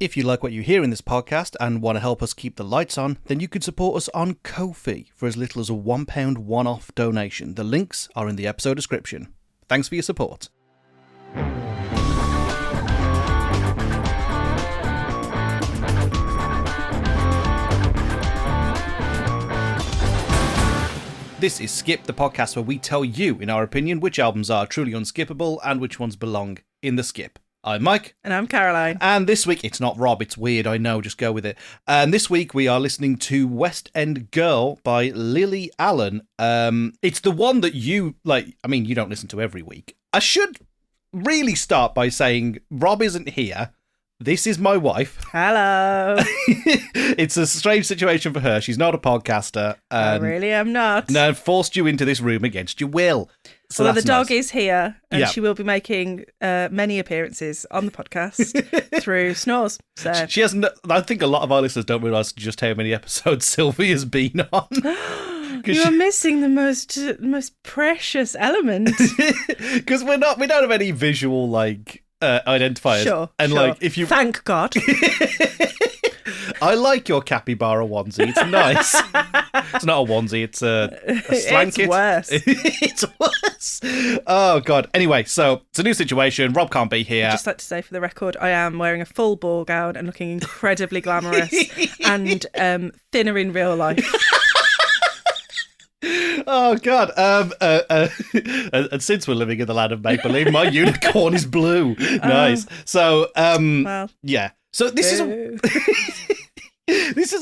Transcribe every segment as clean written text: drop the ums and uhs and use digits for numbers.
If you like what you hear in this podcast and want to help us keep the lights on, then you can support us on Ko-fi for as little as a £1 one-off donation. The links are in the episode description. Thanks for your support. This is Skip, the podcast where we tell you, in our opinion, which albums are truly unskippable and which ones belong in the skip. I'm Mike. And I'm Caroline. And this week, it's not Rob, it's weird, I know, just go with it. And this week we are listening to West End Girl by Lily Allen. It's the one that you, you don't listen to every week. I should really start by saying Rob isn't here. This is my wife. Hello. It's a strange situation for her. She's not a podcaster. I really am not. No, forced you into this room against your will. So well, the that's dog nice. is here, and she will be making many appearances on the podcast through snores. So She hasn't. I think a lot of our listeners don't realise just how many episodes Sylvia's been on. You're missing the most precious element. Because we don't have any visual identifiers. Sure. And if you thank God. I like your capybara onesie. It's nice. It's not a onesie. It's a slanket. It's worse. It's worse. Oh God. Anyway, so it's a new situation. Rob can't be here. I'd just like to say for the record, I am wearing a full ball gown and looking incredibly glamorous and thinner in real life. Oh God! And since we're living in the land of make believe, my unicorn is blue. Nice. So, yeah. So this is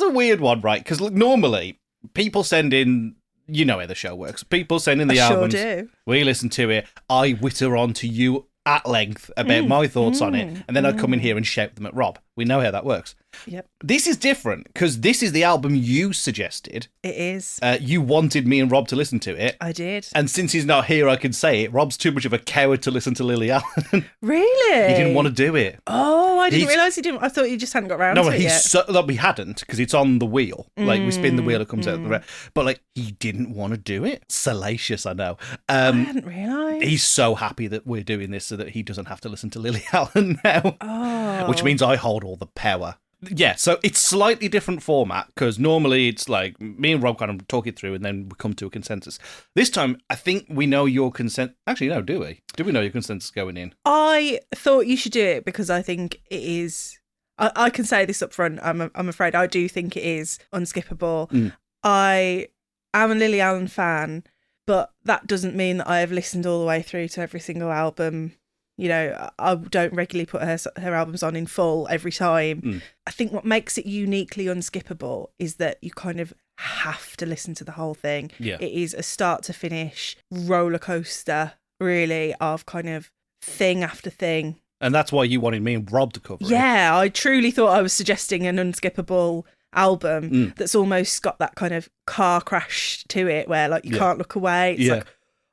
a weird one, right? Because normally people send in, you know how the show works. People send in the albums. Sure do. We listen to it. I witter on to you at length about my thoughts on it, and then I come in here and shout them at Rob. We know how that works. Yep. This is different because this is the album you suggested. It is. You wanted me and Rob to listen to it. I did. And since he's not here, I can say it. Rob's too much of a coward to listen to Lily Allen. Really? He didn't want to do it. Oh, I didn't realise he didn't. I thought he just hadn't got around to it yet. We hadn't, because it's on the wheel. We spin the wheel, it comes out. But he didn't want to do it. Salacious, I know. I hadn't realised. He's so happy that we're doing this so that he doesn't have to listen to Lily Allen now. Oh. Which means I hold all the power. Yeah, so it's slightly different format, because normally it's like me and Rob kind of talk it through and then we come to a consensus. This time, I think we know your consent. Actually, no, do we? Do we know your consensus going in? I thought you should do it because I think it is. I can say this up front. I'm afraid I do think it is unskippable. I am a Lily Allen fan, but that doesn't mean that I have listened all the way through to every single album. You know, I don't regularly put her albums on in full every time. I think what makes it uniquely unskippable is that you kind of have to listen to the whole thing. Yeah. It is a start to finish roller coaster, really, of kind of thing after thing. And that's why you wanted me and Rob to cover it. Yeah, I truly thought I was suggesting an unskippable album that's almost got that kind of car crash to it where you can't look away. It's like,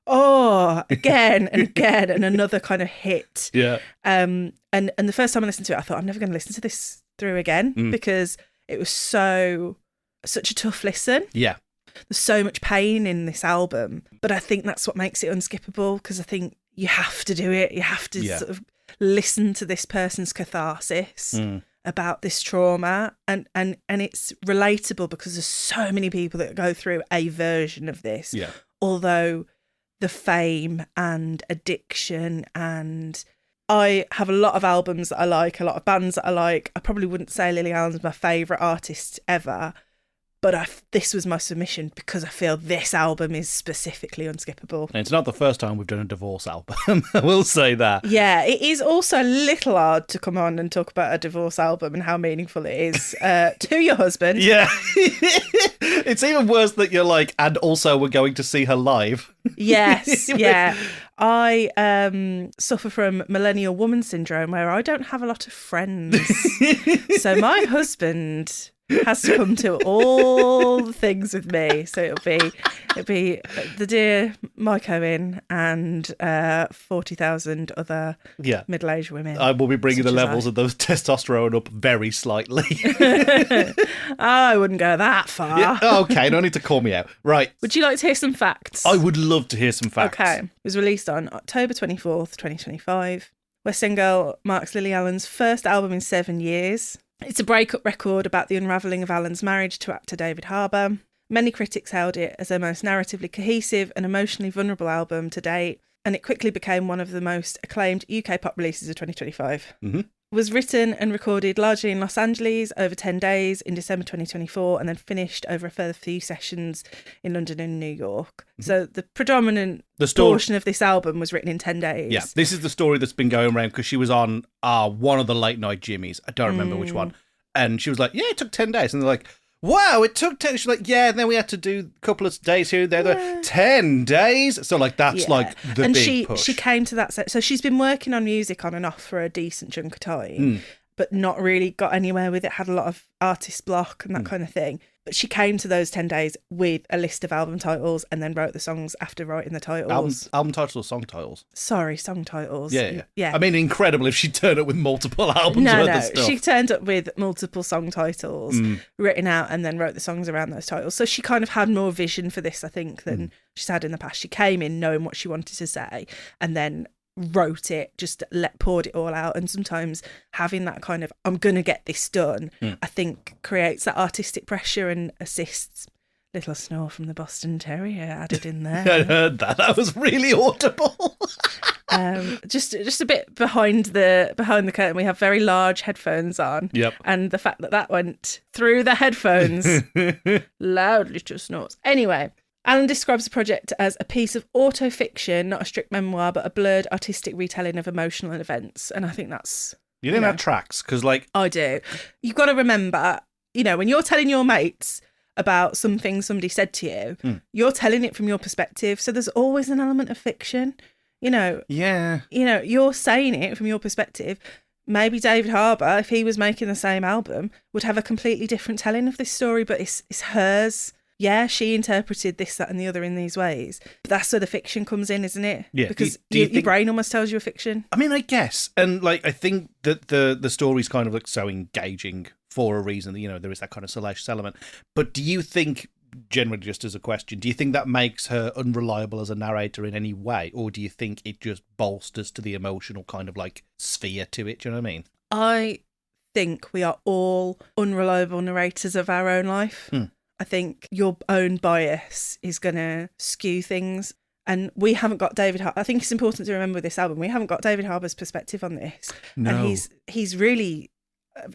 oh, again and again, and another kind of hit. Yeah. And the first time I listened to it, I thought, I'm never going to listen to this through again because it was such a tough listen. Yeah. There's so much pain in this album, but I think that's what makes it unskippable, because I think you have to do it. You have to sort of listen to this person's catharsis about this trauma, and it's relatable because there's so many people that go through a version of this. Yeah. Although the fame and addiction, and I have a lot of albums that I like, a lot of bands that I like. I probably wouldn't say Lily Allen's my favourite artist ever, but this was my submission because I feel this album is specifically unskippable. And it's not the first time we've done a divorce album, I will say that. Yeah, it is also a little hard to come on and talk about a divorce album and how meaningful it is to your husband. Yeah. It's even worse that you're like, and also we're going to see her live. Yes, yeah. I suffer from millennial woman syndrome where I don't have a lot of friends. So my husband has to come to all the things with me. So it'll be the dear Mike Owen and 40,000 other middle-aged women. I will be bringing the levels of those testosterone up very slightly. I wouldn't go that far. Yeah, okay, no need to call me out. Right. Would you like to hear some facts? I would love to hear some facts. Okay. It was released on October 24th, 2025. West End Girl marks Lily Allen's first album in 7 years. It's a breakup record about the unravelling of Allen's marriage to actor David Harbour. Many critics hailed it as her most narratively cohesive and emotionally vulnerable album to date, and it quickly became one of the most acclaimed UK pop releases of 2025. Mm-hmm. It was written and recorded largely in Los Angeles over 10 days in December 2024, and then finished over a further few sessions in London and New York. Mm-hmm. So the predominant portion of this album was written in 10 days. Yeah, this is the story that's been going around because she was on one of the late night Jimmys. I don't remember which one. And she was like, yeah, it took 10 days. And they're like, wow, it took 10. She's like, yeah, and then we had to do a couple of days here and there. Yeah. 10 days? So, like, that's like the big push. She came to that set. So she's been working on music on and off for a decent chunk of time, but not really got anywhere with it, had a lot of artist block and that kind of thing. But she came to those 10 days with a list of album titles and then wrote the songs after writing the titles. Album titles or song titles? Sorry, song titles. Yeah. I mean, incredible if she turned up with multiple albums worth of stuff. She turned up with multiple song titles written out and then wrote the songs around those titles. So she kind of had more vision for this, I think, than she's had in the past. She came in knowing what she wanted to say and then wrote it, just poured it all out. And sometimes having that kind of I'm gonna get this done, I think creates that artistic pressure and assists. Little snore from the Boston Terrier added in there. I heard that was really audible. Just a bit behind the curtain, we have very large headphones on. Yep. And the fact that went through the headphones loud little snores. Anyway, Allen describes the project as a piece of autofiction, not a strict memoir, but a blurred artistic retelling of emotional events. And I think that's... You think that tracks? Because, like... I do. You've got to remember, when you're telling your mates about something somebody said to you, you're telling it from your perspective. So there's always an element of fiction, Yeah. You're saying it from your perspective. Maybe David Harbour, if he was making the same album, would have a completely different telling of this story, but it's hers. Yeah, she interpreted this, that and the other in these ways. But that's where the fiction comes in, isn't it? Yeah. Because your brain almost tells you a fiction. I mean, I guess. And, like, I think that the story's kind of, like, so engaging for a reason that, there is that kind of salacious element. But do you think, generally just as a question, do you think that makes her unreliable as a narrator in any way? Or do you think it just bolsters to the emotional kind of, like, sphere to it? Do you know what I mean? I think we are all unreliable narrators of our own life. I think your own bias is going to skew things. And we haven't got David Harbour. I think it's important to remember with this album, we haven't got David Harbour's perspective on this. No. And he's really,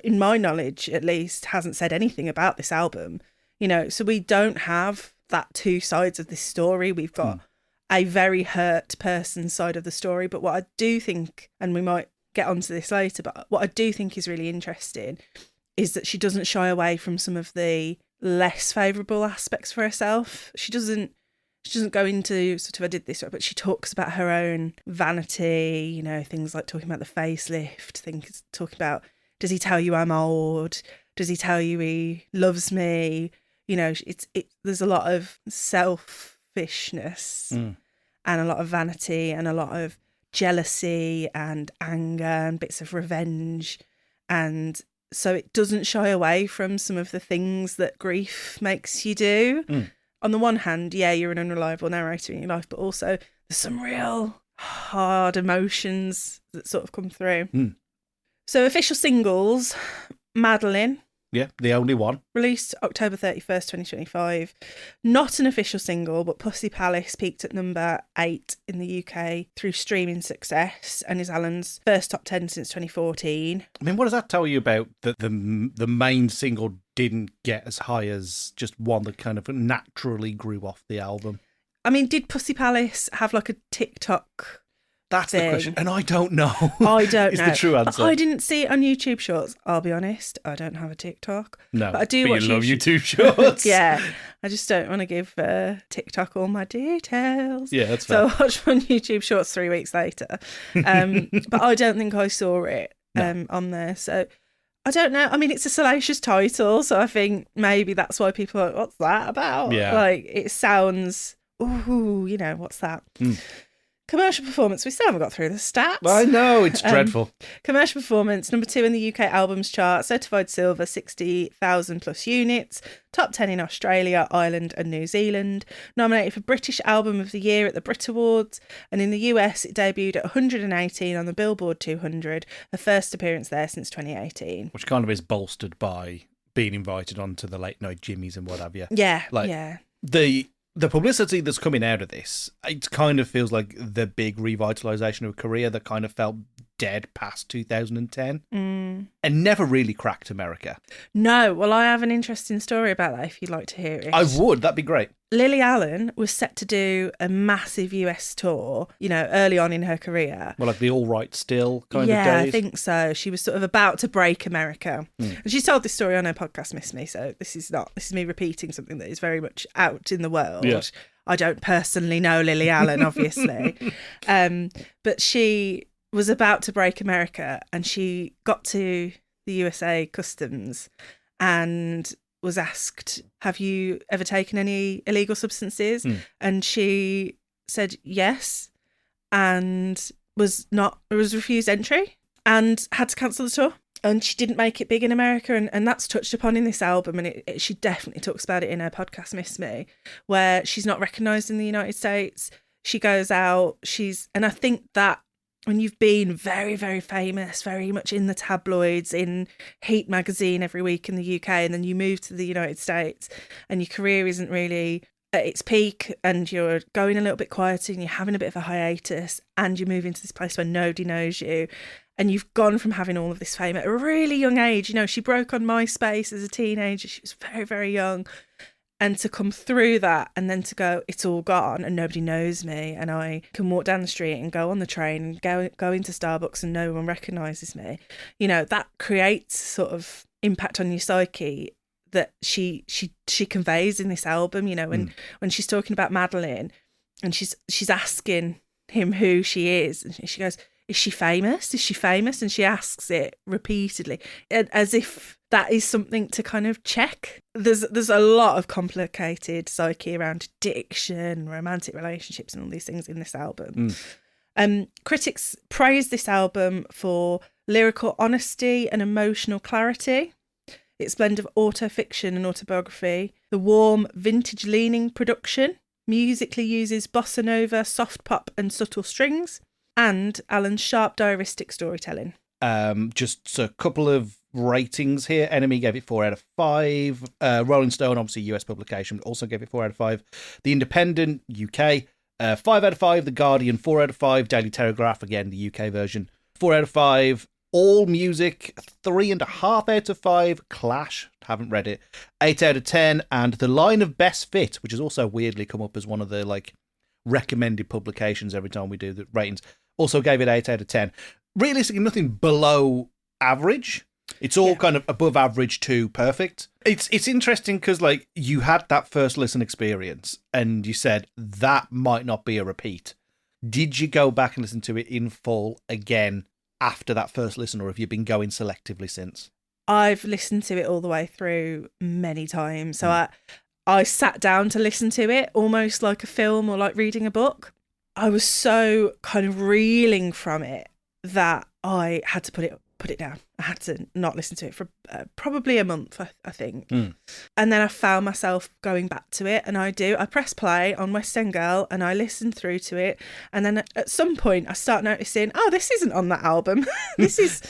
in my knowledge at least, hasn't said anything about this album. So we don't have that two sides of this story. We've got a very hurt person's side of the story. But what I do think, and we might get onto this later, but what I do think is really interesting is that she doesn't shy away from some of the less favourable aspects for herself. She doesn't go into sort of I did this, but she talks about her own vanity, things like talking about the facelift, talking about, does he tell you I'm old? Does he tell you he loves me? There's a lot of selfishness and a lot of vanity and a lot of jealousy and anger and bits of revenge. And so it doesn't shy away from some of the things that grief makes you do. On the one hand, yeah, you're an unreliable narrator in your life, but also there's some real hard emotions that sort of come through. So official singles, Madeline. Yeah, the only one. Released October 31st, 2025. Not an official single, but Pussy Palace peaked at number 8 in the UK through streaming success and is Allen's first top 10 since 2014. I mean, what does that tell you about that the main single didn't get as high as just one that kind of naturally grew off the album? I mean, did Pussy Palace have like a TikTok That's thing? The question, and I don't know. I don't is know. The true answer. I didn't see it on YouTube Shorts. I'll be honest, I don't have a TikTok. No, but I do watch you love YouTube Shorts. Yeah, I just don't want to give TikTok all my details. Yeah, that's fair. So I watched on YouTube Shorts 3 weeks later, but I don't think I saw it on there. So I don't know. I mean, it's a salacious title, so I think maybe that's why people are like, what's that about? Yeah, like it sounds. Ooh, what's that? Commercial performance. We still haven't got through the stats. I know, it's dreadful. Commercial performance, number 2 in the UK albums chart, certified silver, 60,000 plus units, top 10 in Australia, Ireland and New Zealand, nominated for British Album of the Year at the Brit Awards, and in the US it debuted at 118 on the Billboard 200, her first appearance there since 2018. Which kind of is bolstered by being invited onto the late night Jimmys and what have you. Yeah, like, yeah. The publicity that's coming out of this, it kind of feels like the big revitalisation of a career that kind of felt dead past 2010 and never really cracked America. No, well, I have an interesting story about that if you'd like to hear it. I would, that'd be great. Lily Allen was set to do a massive US tour, early on in her career. Well, like the All Right Still kind of days. Yeah, I think so. She was sort of about to break America. And she told this story on her podcast, Miss Me, so this is me repeating something that is very much out in the world. Yeah. I don't personally know Lily Allen, obviously. But she was about to break America and she got to the USA Customs and was asked, have you ever taken any illegal substances? And she said yes, and was refused entry and had to cancel the tour. And she didn't make it big in America, and that's touched upon in this album, and she definitely talks about it in her podcast, Miss Me, where she's not recognised in the United States. She goes out, and I think that when you've been very, very famous, very much in the tabloids, in Heat magazine every week in the UK, and then you move to the United States and your career isn't really at its peak and you're going a little bit quieter and you're having a bit of a hiatus and you move into this place where nobody knows you and you've gone from having all of this fame at a really young age. She broke on MySpace as a teenager. She was very, very young. And to come through that and then to go, it's all gone and nobody knows me and I can walk down the street and go on the train and go into Starbucks and no one recognises me, that creates sort of impact on your psyche that she conveys in this album, when she's talking about Madeline and she's asking him who she is and she goes, is she famous? Is she famous? And she asks it repeatedly as if that is something to kind of check. There's a lot of complicated psyche around addiction, romantic relationships and all these things in this album. Critics praise this album for lyrical honesty and emotional clarity. Its blend of autofiction and autobiography, the warm, vintage-leaning production, musically uses bossa nova, soft pop and subtle strings, and Alan's sharp diaristic storytelling. Just a couple of ratings here. Enemy gave it 4 out of 5. Rolling Stone, obviously US publication, also gave it 4 out of 5. The Independent, UK, 5 out of 5. The Guardian, 4 out of 5. Daily Telegraph, again, the UK version, 4 out of 5. All Music, 3.5 out of 5. Clash, haven't read it, 8 out of 10. And The Line of Best Fit, which has also weirdly come up as one of the recommended publications every time we do the ratings, also gave it 8 out of 10. Realistically, nothing below average. It's all kind of above average to perfect. It's interesting because you had that first listen experience and you said that might not be a repeat. Did you go back and listen to it in full again after that first listen, or have you been going selectively since? I've listened to it all the way through many times. So I sat down to listen to it almost like a film or like reading a book. I was so kind of reeling from it that I had to put it down. I had to not listen to it for probably a month, I think. And then I found myself going back to it, and I press play on West End Girl and I listen through to it, and then at some point I start noticing, this isn't on that album. this is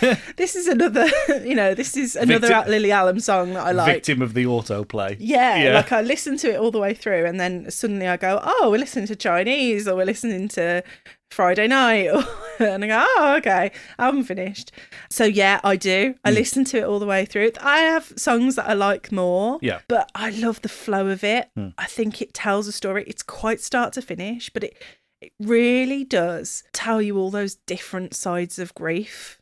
another this is another Lily Allen song that I like. Victim of the autoplay. Yeah, I listen to it all the way through and then suddenly I go, we're listening to Chinese, or we're listening to Friday Night, and I go, okay, album finished. So yeah, I do. I listen to it all the way through. I have songs that I like more, but I love the flow of it. I think it tells a story. It's quite start to finish, but it really does tell you all those different sides of grief.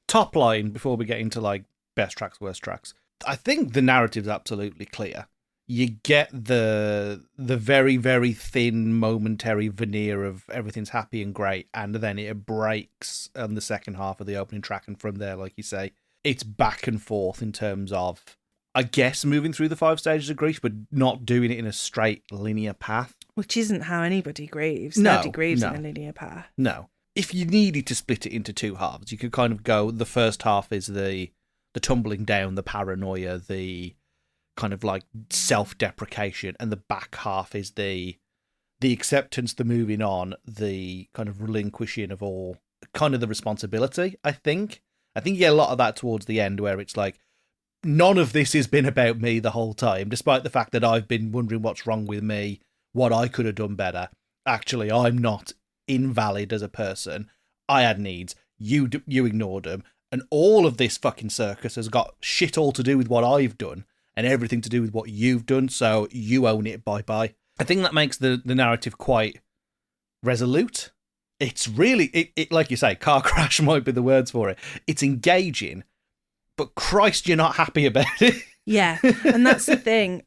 Top line, before we get into best tracks, worst tracks, I think the narrative's absolutely clear. You get the very, very thin momentary veneer of everything's happy and great, and then it breaks on the second half of the opening track, and from there, like you say, it's back and forth in terms of, I guess, moving through the 5 stages of grief, but not doing it in a straight linear path. Which isn't how anybody grieves. No, Nobody grieves no. in a linear path. No. If you needed to split it into two halves, you could kind of go, the first half is the tumbling down, the paranoia, the kind of like self-deprecation, and the back half is the acceptance, the moving on, the kind of relinquishing of all kind of the responsibility, I think you get a lot of that towards the end, where it's like, none of this has been about me the whole time, despite the fact that I've been wondering what's wrong with me, what I could have done better. Actually, I'm not invalid as a person. I had needs. You ignored them. And all of this fucking circus has got shit all to do with what I've done and everything to do with what you've done. So you own it. Bye-bye. I think that makes the narrative quite resolute. It's really, it like you say, car crash might be the words for it. It's engaging, but Christ, you're not happy about it. Yeah, and that's the thing.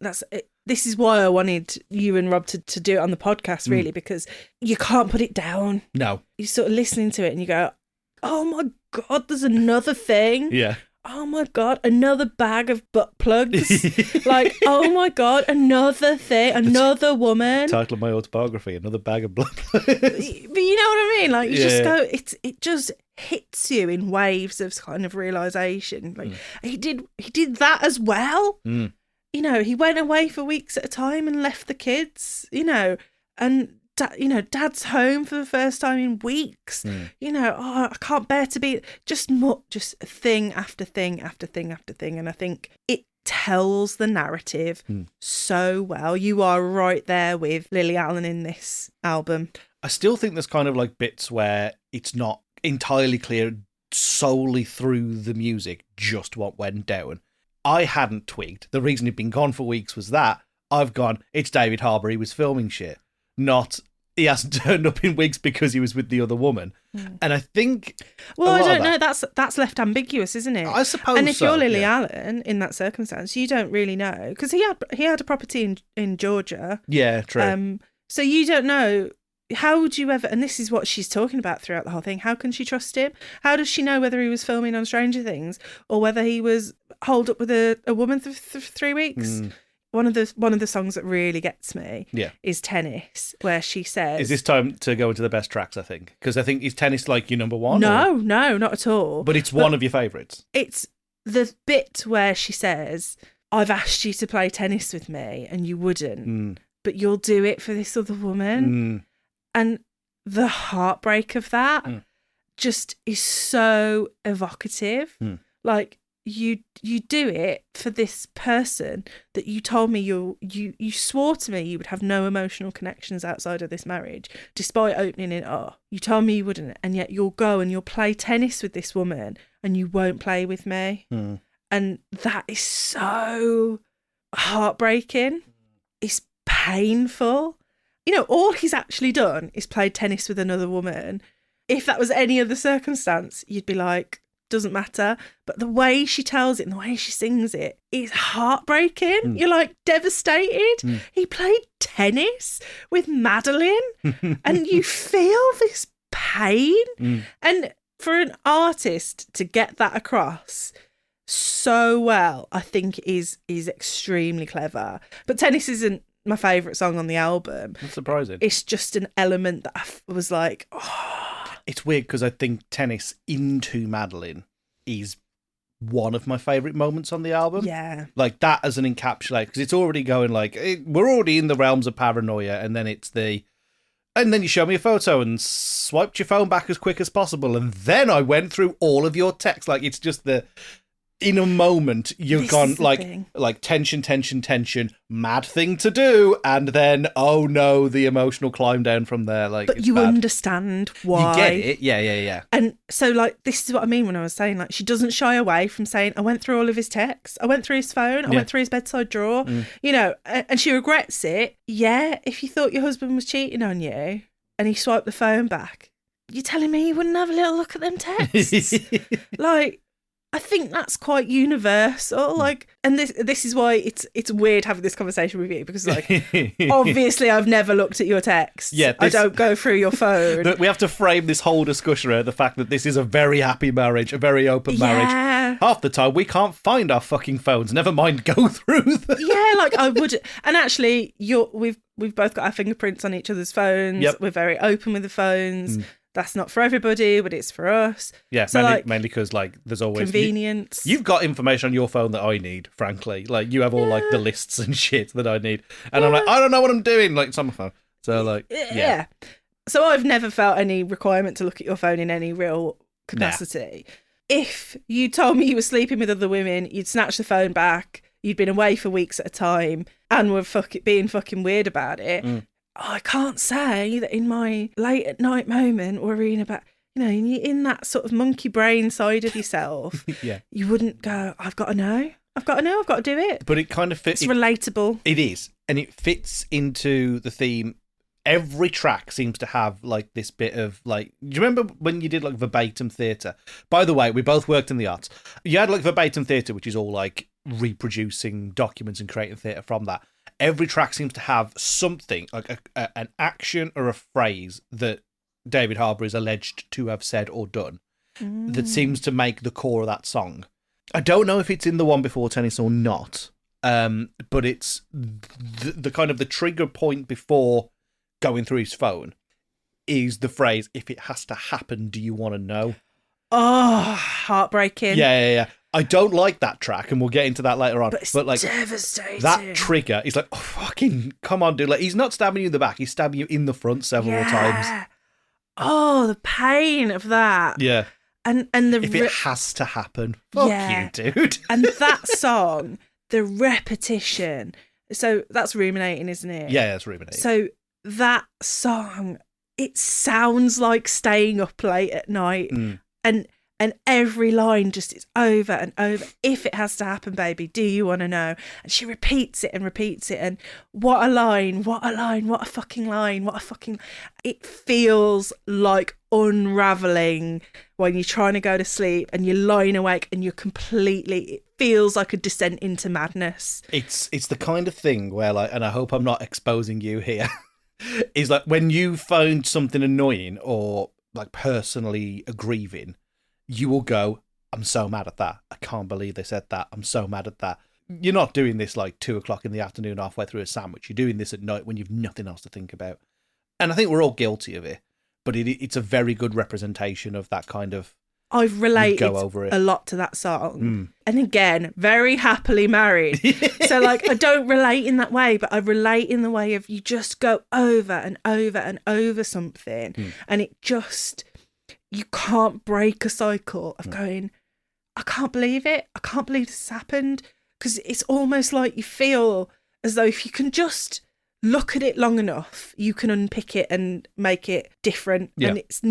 This is why I wanted you and Rob to do it on the podcast, really, because you can't put it down. No. You're sort of listening to it and you go, oh my God, there's another thing. Yeah. Oh my God, another bag of butt plugs. Like, oh my God, another thing, another woman. Title of my autobiography, Another Bag of Blood. But you know what I mean? Like, you just go, it just hits you in waves of kind of realisation. Like, he did that as well. You know, he went away for weeks at a time and left the kids, you know, and Dad's home for the first time in weeks. You know, I can't bear to be just thing after thing after thing after thing. And I think it tells the narrative so well. You are right there with Lily Allen in this album. I still think there's kind of like bits where it's not entirely clear solely through the music just what went down. I hadn't twigged. The reason he'd been gone for weeks was that I've gone, it's David Harbour, he was filming shit. Not, he hasn't turned up in wigs because he was with the other woman. And I think... Well, I don't know. That's left ambiguous, isn't it? I suppose so. And if you're Lily Allen in that circumstance, you don't really know. Because he had a property in Georgia. Yeah, true. So you don't know. How would you ever... And this is what she's talking about throughout the whole thing. How can she trust him? How does she know whether he was filming on Stranger Things or whether he was holed up with a woman for 3 weeks? One of the songs that really gets me is Tennis, where she says... Is this time to go into the best tracks, I think? Because I think, is Tennis like your number one? No, not at all. But it's one of your favourites. It's the bit where she says, I've asked you to play tennis with me and you wouldn't, but you'll do it for this other woman. And the heartbreak of that just is so evocative. Like, you do it for this person that you told me you swore to me you would have no emotional connections outside of this marriage, despite opening it up. You told me you wouldn't, and yet you'll go and you'll play tennis with this woman and you won't play with me. And that is so heartbreaking. It's painful. You know, all he's actually done is played tennis with another woman. If that was any other circumstance, you'd be like, doesn't matter. But the way she tells it and the way she sings it is heartbreaking. You're like devastated. He played tennis with Madeline and you feel this pain. And for an artist to get that across so well, I think is extremely clever. But Tennis isn't my favourite song on the album. That's surprising. It's just an element that I was like, oh. It's weird because I think Tennis into Madeline is one of my favourite moments on the album. Yeah. Like that as an encapsulate, because it's already going like, we're already in the realms of paranoia, and then and then you show me a photo and swiped your phone back as quick as possible, and then I went through all of your texts. Like it's just in a moment, you've gone like tension, mad thing to do, and then oh no, the emotional climb down from there. Like, but you understand why. You get it, yeah. And so, like, this is what I mean when I was saying, like, she doesn't shy away from saying, I went through all of his texts, I went through his phone, I went through his bedside drawer, you know, and she regrets it. Yeah, if you thought your husband was cheating on you and he swiped the phone back, you're telling me you wouldn't have a little look at them texts? Like, I think that's quite universal. Like, and this is why it's weird having this conversation with you, because like obviously I've never looked at your text. Yeah, I don't go through your phone. We have to frame this whole discussion around the fact that this is a very happy marriage, a very open marriage. Half the time we can't find our fucking phones. Never mind go through them. Yeah, like I would. And actually, we've both got our fingerprints on each other's phones. Yep. We're very open with the phones. That's not for everybody, but it's for us. Yeah, so mainly because like there's always convenience. You've got information on your phone that I need, frankly. Like you have all like the lists and shit that I need, and I'm like, I don't know what I'm doing. Like it's on my phone, so like yeah. So I've never felt any requirement to look at your phone in any real capacity. Nah. If you told me you were sleeping with other women, you'd snatch the phone back. You'd been away for weeks at a time and were being fucking weird about it. I can't say that in my late at night moment worrying about, in that sort of monkey brain side of yourself, you wouldn't go, I've got to know, I've got to do it. But it kind of fits. It's relatable. It is. And it fits into the theme. Every track seems to have like this bit of like, do you remember when you did like verbatim theatre? By the way, we both worked in the arts. You had like verbatim theatre, which is all like reproducing documents and creating theatre from that. Every track seems to have something like an action or a phrase that David Harbour is alleged to have said or done that seems to make the core of that song. I don't know if it's in the one before tennis or not, but it's the kind of the trigger point before going through his phone is the phrase, if it has to happen, do you want to know? Oh, heartbreaking. Yeah. I don't like that track, and we'll get into that later on. But it's like devastating. That trigger is like, oh, fucking come on, dude. Like he's not stabbing you in the back; he's stabbing you in the front several times. Oh, the pain of that. Yeah. And if it has to happen, fuck you, dude. And that song, the repetition. So that's ruminating, isn't it? Yeah, it's ruminating. So that song, it sounds like staying up late at night, and every line just is over and over. If it has to happen, baby, do you want to know? And she repeats it. And what a line, what a fucking line, It feels like unraveling when you're trying to go to sleep and you're lying awake and it feels like a descent into madness. It's the kind of thing where like, and I hope I'm not exposing you here, is like when you find something annoying or like personally aggrieving, you will go, I'm so mad at that. I can't believe they said that. I'm so mad at that. You're not doing this like 2:00 in the afternoon, halfway through a sandwich. You're doing this at night when you've nothing else to think about. And I think we're all guilty of it, but it's a very good representation of that kind of. I've related a lot to that song. And again, very happily married. So like, I don't relate in that way, but I relate in the way of you just go over and over and over something. And it just, you can't break a cycle of going, I can't believe it. I can't believe this happened. Because it's almost like you feel as though if you can just look at it long enough, you can unpick it and make it different. And it's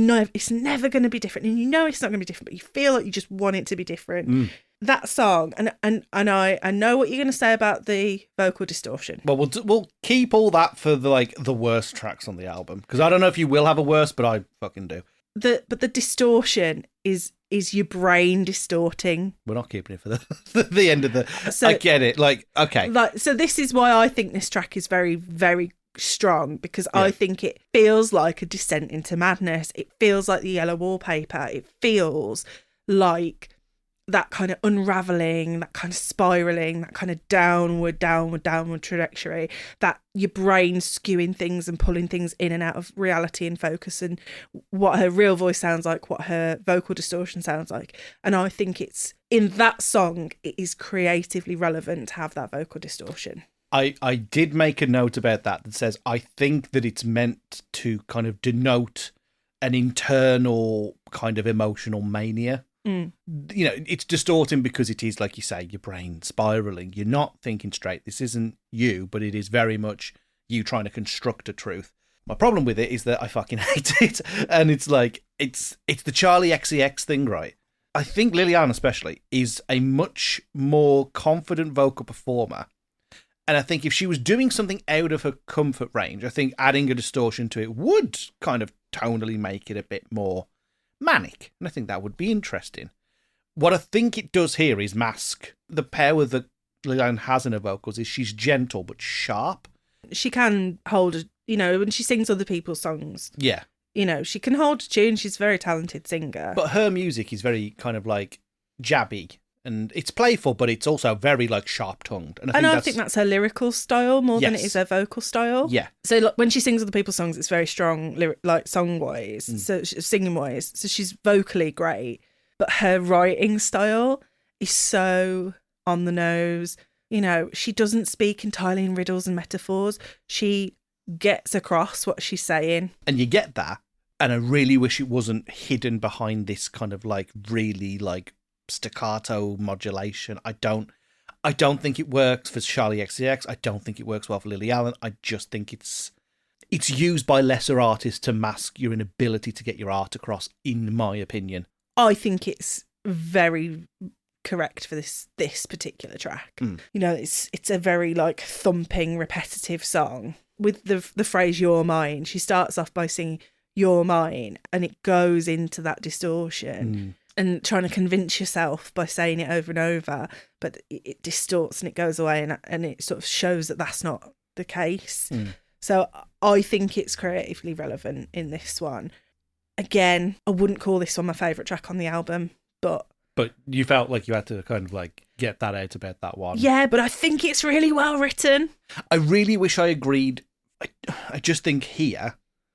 never going to be different. And you know it's not going to be different, but you feel like you just want it to be different. That song, and I know what you're going to say about the vocal distortion. Well, we'll keep all that for the worst tracks on the album, because I don't know if you will have a worst, but I fucking do. But the distortion is your brain distorting. We're not keeping it for the end of the. So, I get it. Like, okay. So this is why I think this track is very, very strong, because I think it feels like a descent into madness. It feels like the Yellow Wallpaper. It feels like that kind of unraveling, that kind of spiraling, that kind of downward trajectory, that your brain skewing things and pulling things in and out of reality and focus, and what her real voice sounds like, what her vocal distortion sounds like. And I think it's in that song, it is creatively relevant to have that vocal distortion. I did make a note about that says, I think that it's meant to kind of denote an internal kind of emotional mania. It's distorting because it is, like you say, your brain spiraling. You're not thinking straight. This isn't you, but it is very much you trying to construct a truth. My problem with it is that I fucking hate it. And it's like, it's the Charlie XCX thing, right? I think Liliana especially is a much more confident vocal performer. And I think if she was doing something out of her comfort range, I think adding a distortion to it would kind of tonally make it a bit more manic, and I think that would be interesting. What I think it does here is mask the power that Liliana has in her vocals. Is she's gentle but sharp. She can hold, when she sings other people's songs. Yeah. She can hold a tune. She's a very talented singer. But her music is very kind of like jabby And it's playful, but it's also very like sharp-tongued. And I think that's her lyrical style more than it is her vocal style. Yeah. So like, when she sings other people's songs, it's very strong, like song-wise, so singing-wise. So she's vocally great, but her writing style is so on the nose. You know, she doesn't speak entirely in riddles and metaphors. She gets across what she's saying. And you get that. And I really wish it wasn't hidden behind this kind of like really like staccato modulation. I don't think it works for Charlie XCX. I don't think it works well for Lily Allen. I just think it's used by lesser artists to mask your inability to get your art across, in my opinion. I think it's very correct for this particular track. You know, it's a very like thumping, repetitive song with the phrase "you're mine." She starts off by singing "you're mine," and it goes into that distortion. And trying to convince yourself by saying it over and over, but it distorts and it goes away, and it sort of shows that that's not the case. So I think it's creatively relevant in this one. Again, I wouldn't call this one my favourite track on the album, but you felt like you had to kind of like get that out about that one. Yeah, but I think it's really well written. I really wish I agreed. I just think here,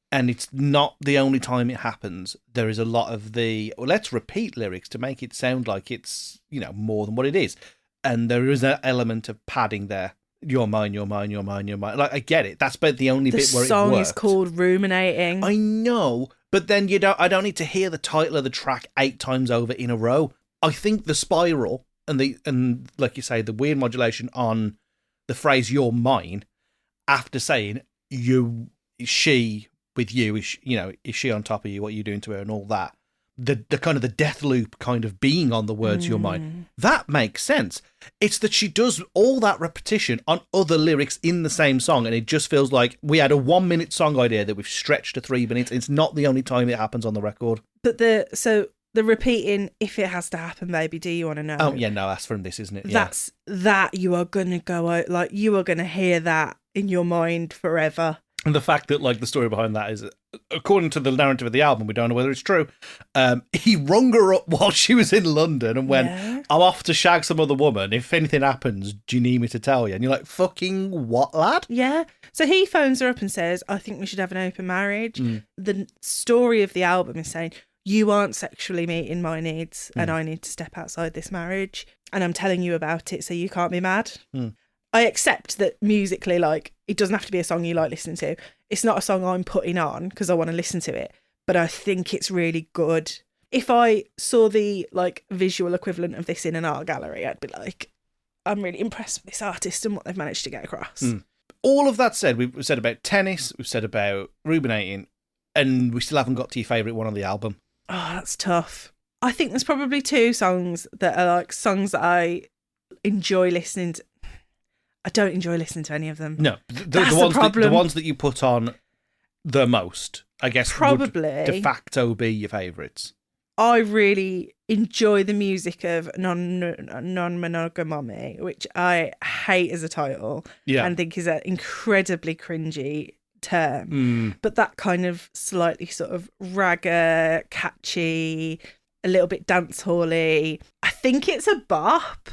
and it's not the only time it happens, there is a lot of let's repeat lyrics to make it sound like it's, you know, more than what it is. And there is an element of padding there. You're mine, you're mine, you're mine, you're mine. Like, I get it. That's about the only bit where it works. The song is called Ruminating. I know, but then I don't need to hear the title of the track 8 times over in a row. I think the spiral and like you say, the weird modulation on the phrase "you're mine" after saying she with you, is she on top of you, what are you doing to her, and all that, the kind of the death loop kind of being on the words "you're mine," that makes sense. It's that she does all that repetition on other lyrics in the same song, and it just feels like we had a 1-minute song idea that we've stretched to 3 minutes. It's not the only time it happens on the record. But the repeating, "if it has to happen, baby, do you want to know?" Oh yeah, no, that's from this, isn't it? Yeah. That's that you are gonna go out, like you are gonna hear that in your mind forever. And the fact that, like, the story behind that is, according to the narrative of the album, we don't know whether it's true, he rung her up while she was in London and went, "I'm off to shag some other woman. If anything happens, do you need me to tell you?" And you're like, fucking what, lad? Yeah. So he phones her up and says, "I think we should have an open marriage." The story of the album is saying, "You aren't sexually meeting my needs and I need to step outside this marriage. And I'm telling you about it so you can't be mad." I accept that musically, like, it doesn't have to be a song you like listening to. It's not a song I'm putting on because I want to listen to it, but I think it's really good. If I saw the, like, visual equivalent of this in an art gallery, I'd be like, I'm really impressed with this artist and what they've managed to get across. All of that said, we've said about tennis, we've said about ruminating, and we still haven't got to your favourite one on the album. Oh, that's tough. I think there's probably 2 songs that are, like, songs that I enjoy listening to. I don't enjoy listening to any of them. No, the ones that you put on the most, I guess, probably would de facto be your favourites. I really enjoy the music of non-monogamy, which I hate as a title and think is an incredibly cringy term. But that kind of slightly sort of ragga, catchy, a little bit dance hall-y. I think it's a bop.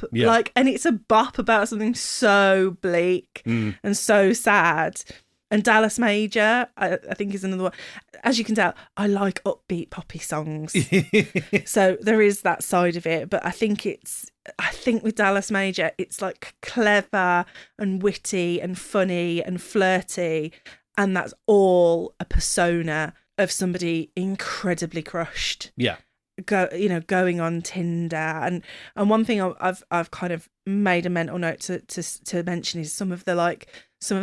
And it's a bop about something so bleak and so sad. And Dallas Major, I think, is another one. As you can tell, I like upbeat poppy songs. So there is that side of it. But I think with Dallas Major, it's like clever and witty and funny and flirty. And that's all a persona of somebody incredibly crushed. Yeah. Going on Tinder, and one thing I've kind of made a mental note to mention is some of the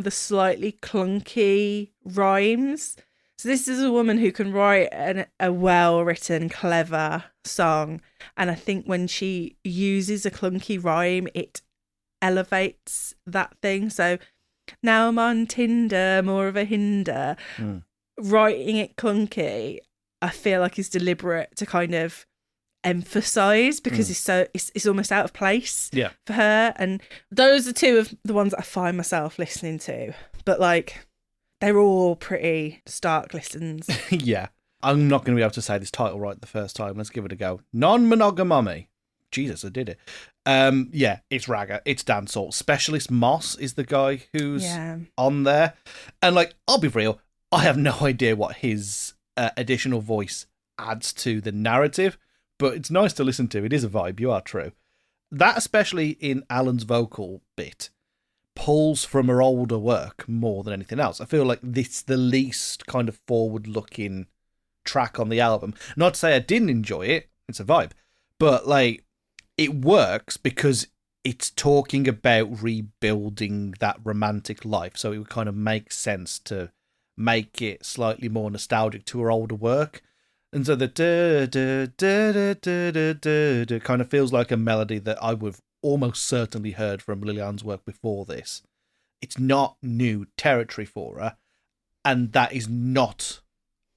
slightly clunky rhymes. So this is a woman who can write a well-written, clever song, and I think when she uses a clunky rhyme, it elevates that thing. So now I'm on Tinder, more of a hinder. Writing it clunky, I feel like is deliberate to kind of emphasize because it's almost out of place for her. And those are 2 of the ones that I find myself listening to, but like they're all pretty stark listens. Yeah, I'm not going to be able to say this title right the first time. Let's give it a go. Non-monogamy Jesus, I did it. Yeah, it's ragga, it's dancehall. Specialist Moss is the guy who's on there. And, like, I'll be real, I have no idea what his additional voice adds to the narrative, but it's nice to listen to. It is a vibe, you are true. That, especially in Alan's vocal bit, pulls from her older work more than anything else. I feel like this is the least kind of forward-looking track on the album. Not to say I didn't enjoy it, it's a vibe, but, like, it works because it's talking about rebuilding that romantic life, so it would kind of make sense to make it slightly more nostalgic to her older work. And so the da kind of feels like a melody that I would have almost certainly heard from Lily Allen's work before this. It's not new territory for her, and that is not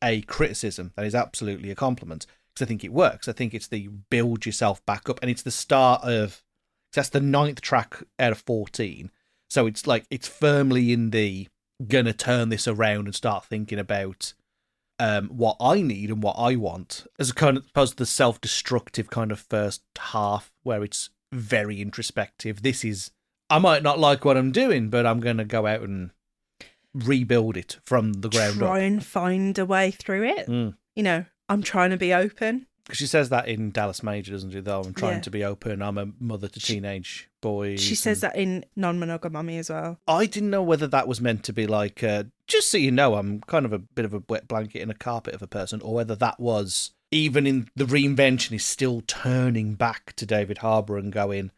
a criticism. That is absolutely a compliment, because I think it works. I think it's the build yourself back up, and it's the start of, that's the 9th track out of 14. So it's like, it's firmly in the gonna turn this around and start thinking about what I need and what I want, as opposed to the self-destructive kind of first half where it's very introspective. This is, I might not like what I'm doing, but I'm going to go out and rebuild it from the ground up. Try and find a way through it. You know, I'm trying to be open. Because she says that in Dallas Major, doesn't she? Though I'm trying to be open. I'm a mother to teenage boys. She says that in Non-Monogamy as well. I didn't know whether that was meant to be like, just so you know, I'm kind of a bit of a wet blanket and a carpet of a person, or whether that was, even in the reinvention, is still turning back to David Harbour and going,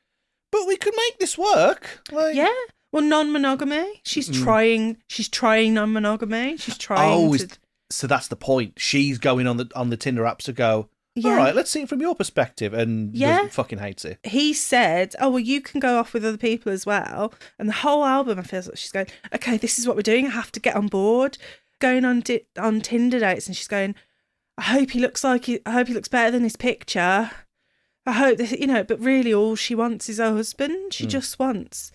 but we could make this work. Like, yeah. Well, non-monogamy. She's trying non-monogamy. She's trying to... So that's the point. She's going on the Tinder apps to go, all right, let's see it from your perspective, and fucking hates it. He said, oh, well, you can go off with other people as well. And the whole album, I feel like she's going, okay, this is what we're doing. I have to get on board. Going on Tinder dates, and she's going, I hope he looks better than his picture. I hope that, you know, but really all she wants is her husband. She just wants...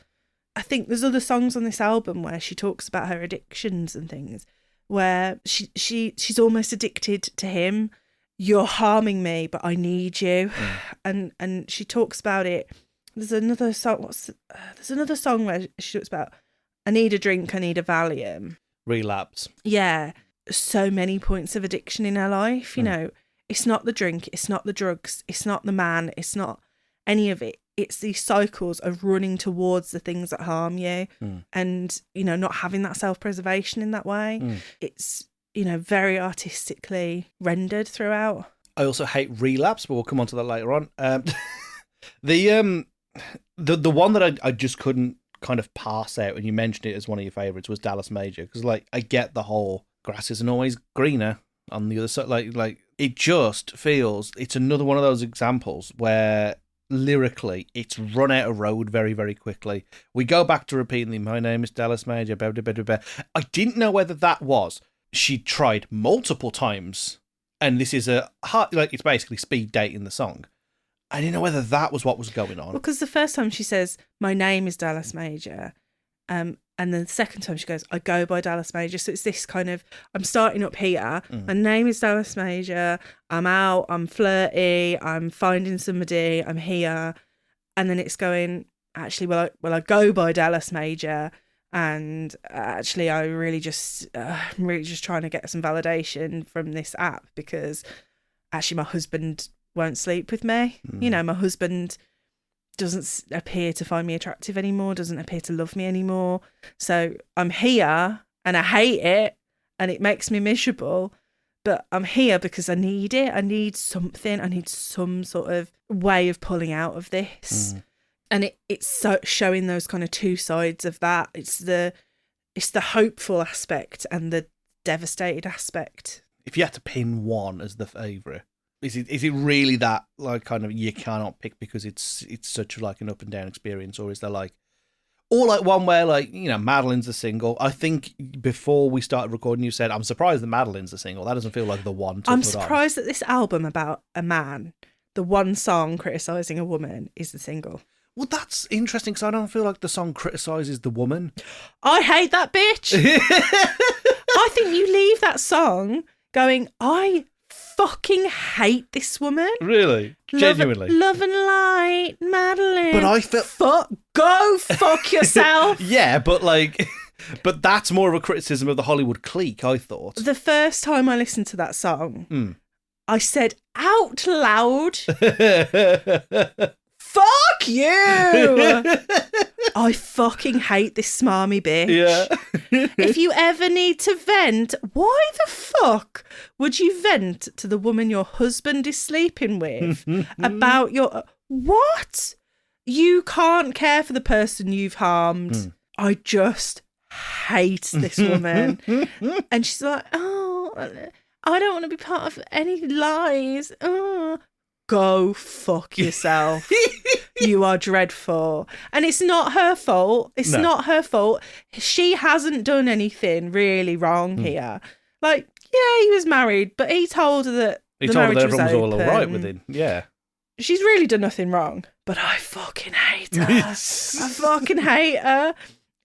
I think there's other songs on this album where she talks about her addictions and things, where she's almost addicted to him. You're harming me, but I need you. And she talks about it. There's another song. There's another song where she talks about, I need a drink, I need a Valium. Relapse. Yeah. So many points of addiction in her life. You know, it's not the drink, it's not the drugs, it's not the man, it's not any of it. It's these cycles of running towards the things that harm you and, you know, not having that self-preservation in that way. It's, you know, very artistically rendered throughout. I also hate Relapse, but we'll come on to that later on. The one that I just couldn't kind of pass out, and you mentioned it as one of your favourites, was Dallas Major, because, like, I get the whole grass isn't always greener on the other side. Like it just feels, it's another one of those examples where lyrically it's run out of road very, very quickly. We go back to repeating the my name is Dallas Major. I didn't know whether that was she tried multiple times, and this is it's basically speed dating the song. I didn't know whether that was what was going on. Because the first time she says my name is Dallas Major, and then the second time she goes, I go by Dallas Major. So it's this kind of, I'm starting up here. My name is Dallas Major. I'm out. I'm flirty. I'm finding somebody. I'm here. And then it's going, actually, well, I go by Dallas Major. And actually, I'm really just trying to get some validation from this app, because actually my husband won't sleep with me. You know, my husband doesn't appear to find me attractive anymore, doesn't appear to love me anymore. So I'm here and I hate it and it makes me miserable, but I'm here because I need it. I need something. I need some sort of way of pulling out of this. And it's so showing those kind of two sides of that. It's the hopeful aspect and the devastated aspect. If you had to pin one as the favourite, is it really that, like, kind of you cannot pick because it's such like an up and down experience, or is there like, or like one where, like, you know, Madeline's the single? I think before we started recording you said, I'm surprised that Madeline's the single. That doesn't feel like the one to I'm put surprised that this album about a man, the one song criticising a woman, is the single. Well, that's interesting, because I don't feel like the song criticises the woman. I hate that bitch. I think you leave that song going, I fucking hate this woman. Really? Genuinely? Love and light, Madeline. But I felt... Go fuck yourself. Yeah, but like... But that's more of a criticism of the Hollywood clique, I thought. The first time I listened to that song, I said out loud, fuck you! I fucking hate this smarmy bitch. Yeah. If you ever need to vent, why the fuck would you vent to the woman your husband is sleeping with about your... What? You can't care for the person you've harmed. I just hate this woman. And she's like, oh, I don't want to be part of any lies. Oh. Go fuck yourself. You are dreadful. And it's not her fault. It's not her fault. She hasn't done anything really wrong here. Like, yeah, he was married, but he told her that the marriage was open. All right with him. Yeah. She's really done nothing wrong. But I fucking hate her. I fucking hate her.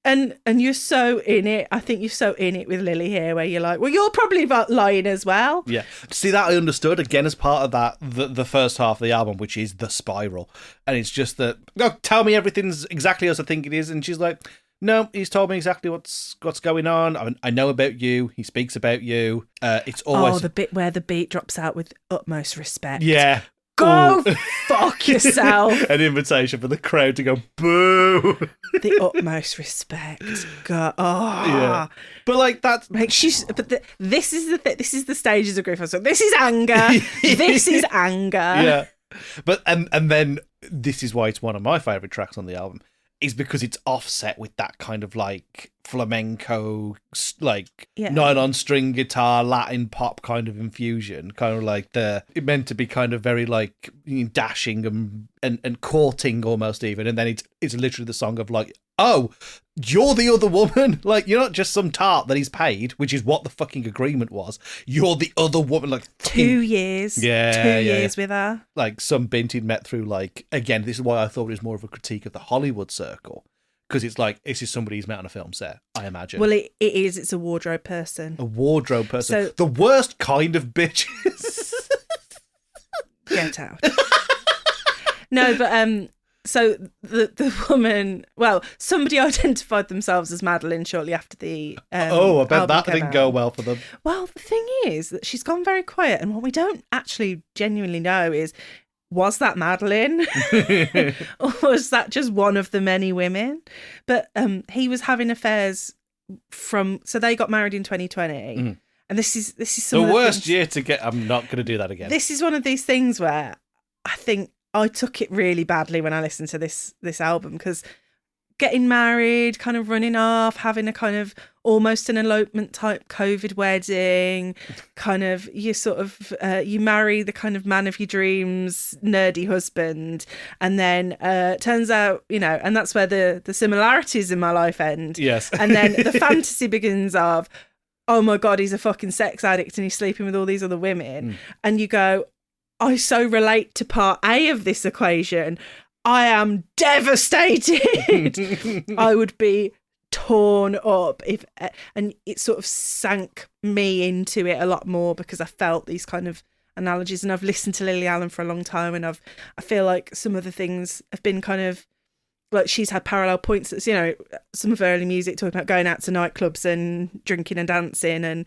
And you're so in it. I think you're so in it with Lily here, where you're like, well, you're probably lying as well. Yeah. See, that I understood, again, as part of that, the first half of the album, which is The Spiral. And it's just that, oh, tell me everything's exactly as I think it is. And she's like, no, he's told me exactly what's going on. I know about you. He speaks about you. It's always... Oh, the bit where the beat drops out with utmost respect. Yeah. Go fuck yourself. An invitation for the crowd to go boo. The utmost respect. Go. Oh. Yeah. But like that's like this is the stages of grief. So this is anger. This is anger. Yeah. But and then this is why it's one of my favourite tracks on the album, is because it's offset with that kind of like flamenco, like nylon string guitar, Latin pop kind of infusion, kind of like it meant to be kind of very like dashing and courting almost even, and then it's literally the song of like, oh, you're the other woman, like you're not just some tart that he's paid, which is what the fucking agreement was. You're the other woman, like 2 years, 2 years with her, like some bint he'd met through. Like again, this is why I thought it was more of a critique of the Hollywood circle. Because it's like, this is somebody who's met on a film set, I imagine. Well, it is. It's a wardrobe person. A wardrobe person. So, the worst kind of bitches. Get out. No, but so the woman, well, somebody identified themselves as Madeline shortly after the I bet that didn't go well for them. Well, the thing is that she's gone very quiet, and what we don't actually genuinely know is, was that Madeline? Or was that just one of the many women? But he was having affairs so they got married in 2020. And this is some the worst year to get. I'm not going to do that again. This is one of these things where I think I took it really badly when I listened to this album, because getting married, kind of running off, having a kind of almost an elopement type COVID wedding, kind of you sort of you marry the kind of man of your dreams, nerdy husband, and then turns out, and that's where the similarities in my life end. Yes. And then the fantasy begins of, oh my God, he's a fucking sex addict and he's sleeping with all these other women. And you go, I so relate to part A of this equation. I am devastated. I would be torn up and it sort of sank me into it a lot more, because I felt these kind of analogies, and I've listened to Lily Allen for a long time, and I feel like some of the things have been kind of like, she's had parallel points. That's, some of her early music talking about going out to nightclubs and drinking and dancing, and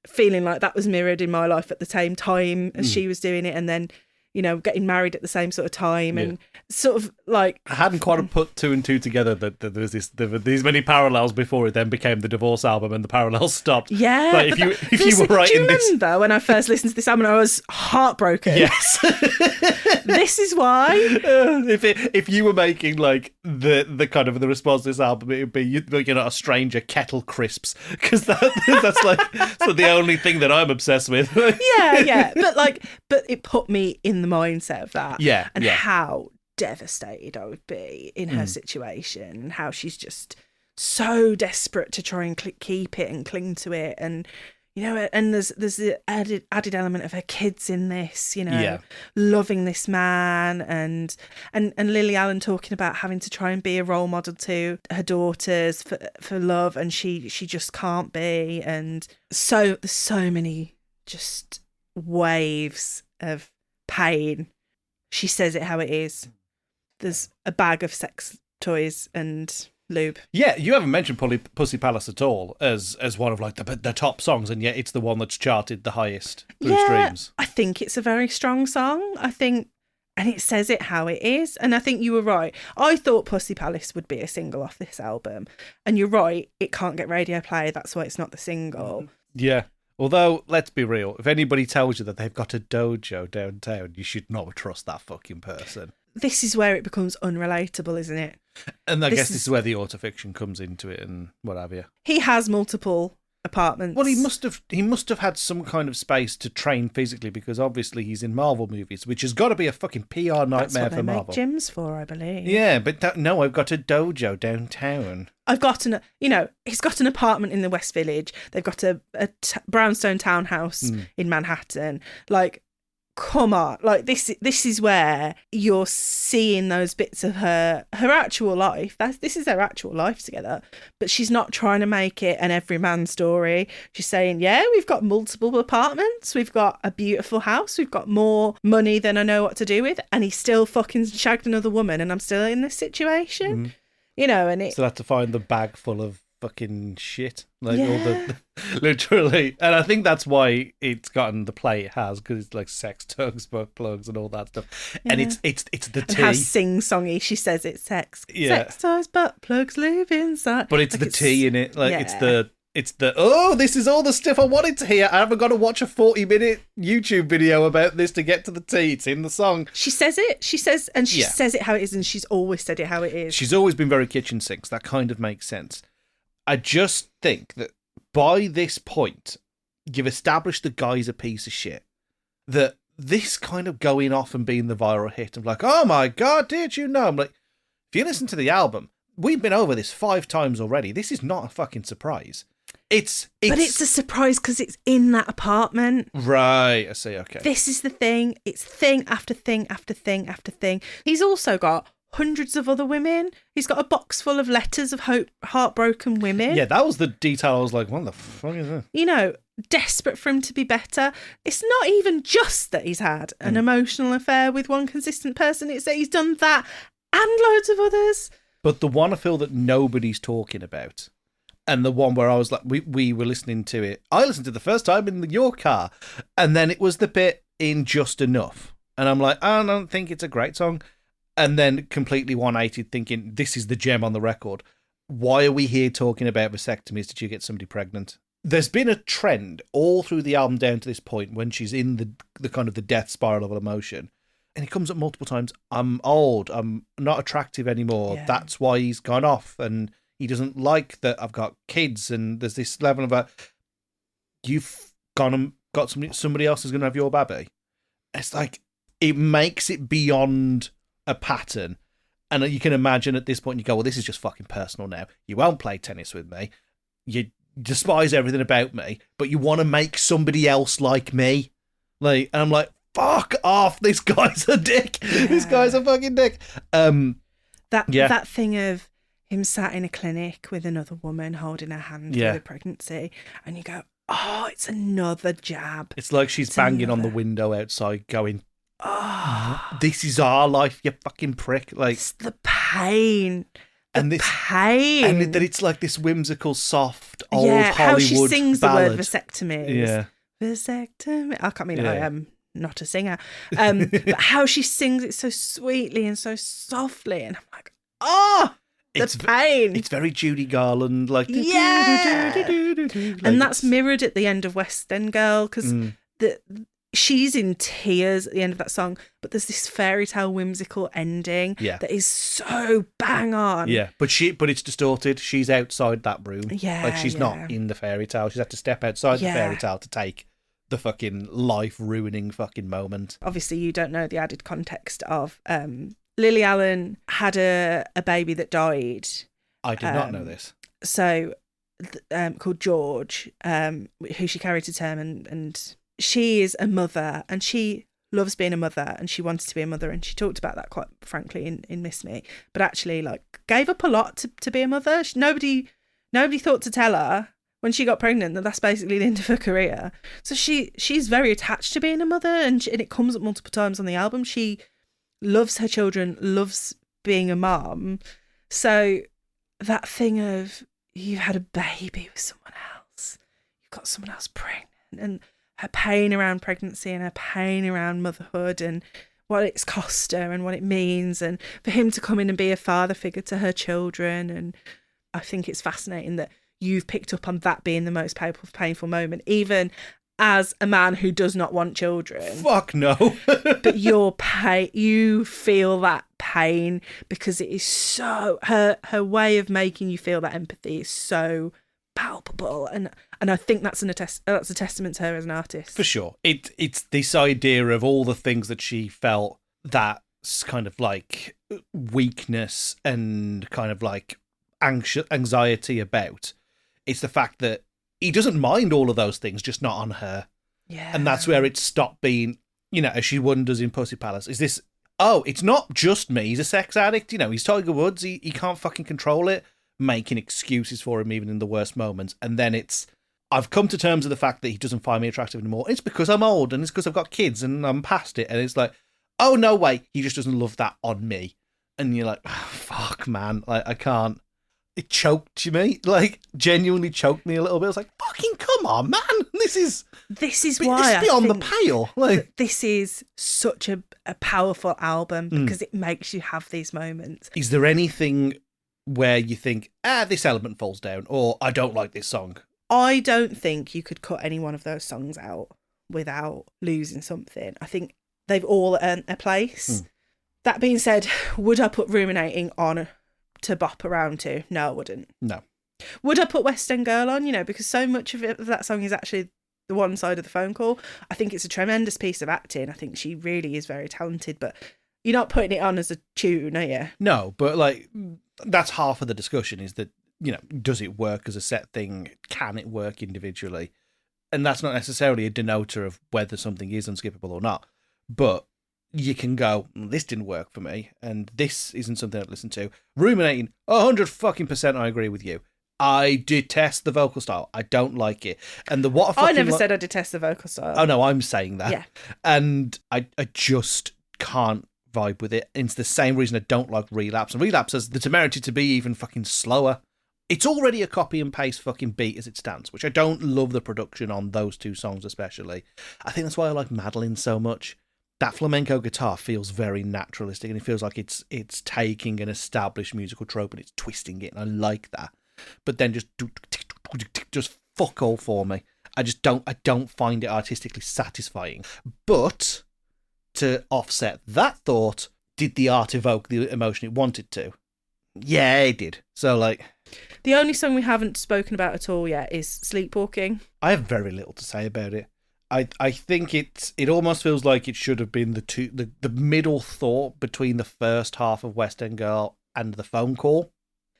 feeling like that was mirrored in my life at the same time as she was doing it, and then getting married at the same sort of time, and sort of like, I hadn't quite put two and two together that there was these many parallels before it then became the Divorce album and the parallels stopped. Yeah, like if you were writing this, do you remember when I first listened to this album, I was heartbroken. Yes. This is why. If you were making like the kind of the response to this album, it would be a stranger kettle crisps, because that's like so the only thing that I'm obsessed with. yeah, but it put me in the mindset of that. Yeah, and how devastated I would be in her situation, how she's just so desperate to try and keep it and cling to it, and and there's the added element of her kids in this, loving this man, and Lily Allen talking about having to try and be a role model to her daughters for love, and she just can't be, and so there's so many just waves of pain. She says it how it is. There's a bag of sex toys and lube. Yeah, you haven't mentioned Pussy Palace at all as one of like the top songs, and yet it's the one that's charted the highest through streams. I think it's a very strong song. And it says it how it is. And I think you were right. I thought Pussy Palace would be a single off this album. And you're right, it can't get radio play. That's why it's not the single. Yeah. Although, let's be real, if anybody tells you that they've got a dojo downtown, you should not trust that fucking person. This is where it becomes unrelatable, isn't it? And I guess this is where the autofiction comes into it and what have you. He has multiple apartments. Well, he must have had some kind of space to train physically, because obviously he's in Marvel movies, which has got to be a fucking PR nightmare That's what for they Marvel. make gyms for, I believe. Yeah, but no, I've got a dojo downtown. He's got an apartment in the West Village. They've got a brownstone townhouse in Manhattan. Like, come on, like this is where you're seeing those bits of her actual life. This is their actual life together, but she's not trying to make it an everyman story. She's saying, yeah, we've got multiple apartments, we've got a beautiful house, we've got more money than I know what to do with, and he still fucking shagged another woman, and I'm still in this situation. And it still had to find the bag full of fucking shit, like all the literally. And I think that's why it's gotten the play it has, because it's like sex toys, butt plugs, and all that stuff. And it's the and tea. how sing-songy she says it's sex toys, butt plugs live inside, but it's like the tea in it. Like it's the oh, this is all the stuff I wanted to hear. I haven't got to watch a 40-minute YouTube video about this to get to the tea. It's in the song. She says it. She says it how it is, and she's always said it how it is. She's always been very kitchen sinks. That kind of makes sense. I just think that by this point, you've established the guy's a piece of shit. That this kind of going off and being the viral hit of like, oh my God, did you know? I'm like, if you listen to the album, we've been over this 5 times already. This is not a fucking surprise. But it's a surprise because it's in that apartment. Right, I see, okay. This is the thing. It's thing after thing after thing after thing. He's also got hundreds of other women. He's got a box full of letters of heartbroken women. Yeah, that was the detail. I was like, what the fuck is that? Desperate for him to be better. It's not even just that he's had an emotional affair with one consistent person. It's that he's done that and loads of others. But the one I feel that nobody's talking about, and the one where I was like, we were listening to it. I listened to it the first time in your car, and then it was the bit in Just Enough. And I'm like, I don't think it's a great song. And then completely 180, thinking this is the gem on the record. Why are we here talking about vasectomies? Did you get somebody pregnant? There's been a trend all through the album down to this point when she's in the kind of the death spiral of emotion. And it comes up multiple times. I'm old. I'm not attractive anymore. Yeah. That's why he's gone off. And he doesn't like that I've got kids. And there's this level of you've gone and got somebody else is going to have your baby. It's like, it makes it beyond a pattern. And you can imagine at this point you go, well, this is just fucking personal now. You won't play tennis with me. You despise everything about me, but you want to make somebody else like me. And I'm like, fuck off. This guy's a dick. Yeah. This guy's a fucking dick. That thing of him sat in a clinic with another woman holding her hand through the pregnancy, and you go, oh, it's another jab. It's like she's banging on the window outside going, oh, this is our life, you fucking prick. Like, it's the pain. Pain. And that it's like this whimsical, soft, old Hollywood how she sings ballad. The word vasectomy. Yeah. Vasectomy. I can't mean I am not a singer. But how she sings it so sweetly and so softly. And I'm like, pain. It's very Judy Garland. Like, and that's mirrored at the end of West End Girl, because she's in tears at the end of that song, but there's this fairy tale whimsical ending that is so bang on. Yeah, but it's distorted. She's outside that room. Yeah, like she's not in the fairy tale. She's had to step outside the fairy tale to take the fucking life-ruining fucking moment. Obviously, you don't know the added context of Lily Allen had a baby that died. I did not know this. So, called George, who she carried to term, and she is a mother, and she loves being a mother, and she wanted to be a mother, and she talked about that quite frankly in Miss Me, but actually like gave up a lot to be a mother. Nobody thought to tell her when she got pregnant that that's basically the end of her career. So she's very attached to being a mother, and it comes up multiple times on the album. She loves her children, loves being a mom. So that thing of you've had a baby with someone else, you've got someone else pregnant, and her pain around pregnancy and her pain around motherhood and what it's cost her and what it means, and for him to come in and be a father figure to her children. And I think it's fascinating that you've picked up on that being the most painful moment, even as a man who does not want children. Fuck no. But you feel that pain because it is so, her way of making you feel that empathy is so palpable, and I think that's a testament to her as an artist. For sure. It's this idea of all the things that she felt, that's kind of like weakness and kind of like anxiety about. It's the fact that he doesn't mind all of those things, just not on her. Yeah. And that's where it stopped being, as she wonders in Pussy Palace, is this, it's not just me, he's a sex addict, he's Tiger Woods, he can't fucking control it, making excuses for him even in the worst moments. And then it's, I've come to terms with the fact that he doesn't find me attractive anymore. It's because I'm old, and it's because I've got kids and I'm past it. And it's like, oh, no way, he just doesn't love that on me. And you're like, oh, fuck, man, like, I can't. It choked me, like, genuinely choked me a little bit. I was like, fucking come on, man. This is why it's beyond the pale. Like, this is such a powerful album because it makes you have these moments. Is there anything where you think, this element falls down, or I don't like this song? I don't think you could cut any one of those songs out without losing something. I think they've all earned their place. That being said, would I put Ruminating on to bop around to? No, I wouldn't. No. Would I put West End Girl on? Because so much of that song is actually the one side of the phone call. I think it's a tremendous piece of acting. I think she really is very talented, but you're not putting it on as a tune, are you? No, but like, that's half of the discussion is that, does it work as a set thing? Can it work individually? And that's not necessarily a denoter of whether something is unskippable or not. But you can go, this didn't work for me, and this isn't something I'd listen to. Ruminating, 100% I agree with you. I detest the vocal style. I don't like it. And I never said I detest the vocal style. Oh no, I'm saying that. Yeah. And I just can't vibe with it. And it's the same reason I don't like Relapse. And Relapse has the temerity to be even fucking slower. It's already a copy and paste fucking beat as it stands, which I don't love the production on those two songs especially. I think that's why I like Madeline so much. That flamenco guitar feels very naturalistic, and it feels like it's taking an established musical trope and it's twisting it, and I like that. But then just fuck all for me. I don't find it artistically satisfying. But to offset that thought, did the art evoke the emotion it wanted to? Yeah, it did. So like, the only song we haven't spoken about at all yet is Sleepwalking. I have very little to say about it. I think it almost feels like it should have been the middle thought between the first half of West End Girl and the phone call.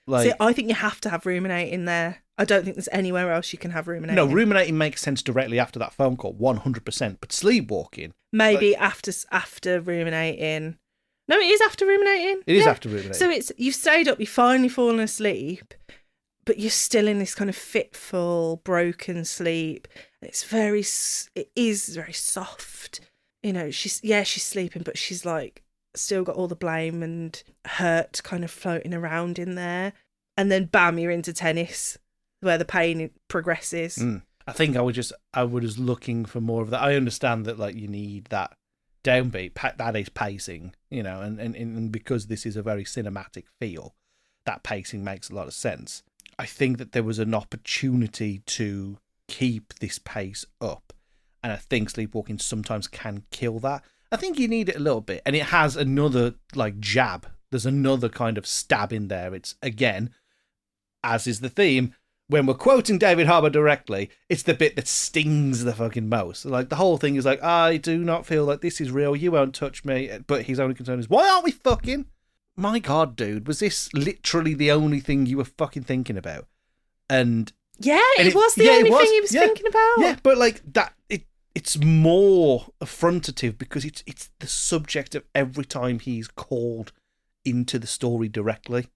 Like, see, I think you have to have Ruminating there. I don't think there's anywhere else you can have Ruminating. No, Ruminating makes sense directly after that phone call, 100%. But Sleepwalking, maybe after Ruminating. No, it is after Ruminating. It is after Ruminating. So you've stayed up, you've finally fallen asleep, but you're still in this kind of fitful, broken sleep. It is very soft. She's sleeping, but she's like still got all the blame and hurt kind of floating around in there. And then bam, you're into Tennis, where the pain progresses. I think I was looking for more of that. I understand that like you need that downbeat, that is pacing, and because this is a very cinematic feel, that pacing makes a lot of sense. I think that there was an opportunity to keep this pace up, and I think Sleepwalking sometimes can kill that. I think you need it a little bit, and it has another like jab. There's another kind of stab in there. It's, again, as is the theme, when we're quoting David Harbour directly, it's the bit that stings the fucking most. Like, the whole thing is like, I do not feel like this is real, you won't touch me, but his only concern is, why aren't we fucking? My God, dude, was this literally the only thing you were fucking thinking about? And it was the only thing he was thinking about. Yeah, but like that, it's more affrontative because it's the subject of every time he's called into the story directly,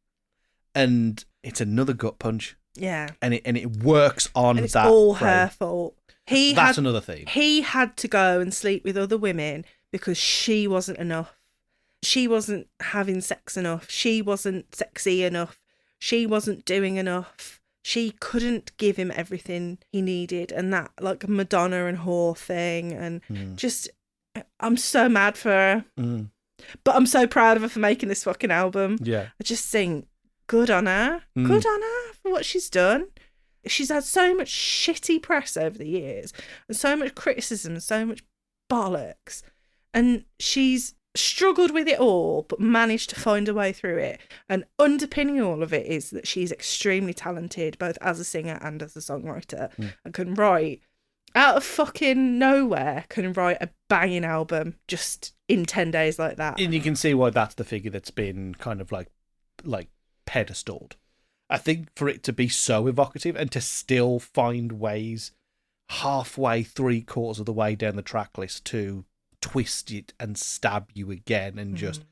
and it's another gut punch. Yeah. And it works on And it's that all frame. her fault. That's another theme. He had to go and sleep with other women because she wasn't enough. She wasn't having sex enough. She wasn't sexy enough. She wasn't doing enough. She couldn't give him everything he needed. And that, like, Madonna and whore thing. And just, I'm so mad for her. But I'm so proud of her for making this fucking album. Yeah. I just think, good on her. Good on her for what she's done. She's had so much shitty press over the years and so much criticism and so much bollocks. And she's struggled with it all, but managed to find a way through it. And underpinning all of it is that she's extremely talented, both as a singer and as a songwriter, and can write out of fucking nowhere, can write a banging album just in 10 days like that. And you can see why that's the figure that's been kind of like pedestaled. I think for it to be so evocative and to still find ways halfway, 3/4 of the way down the track list to twist it and stab you again, and just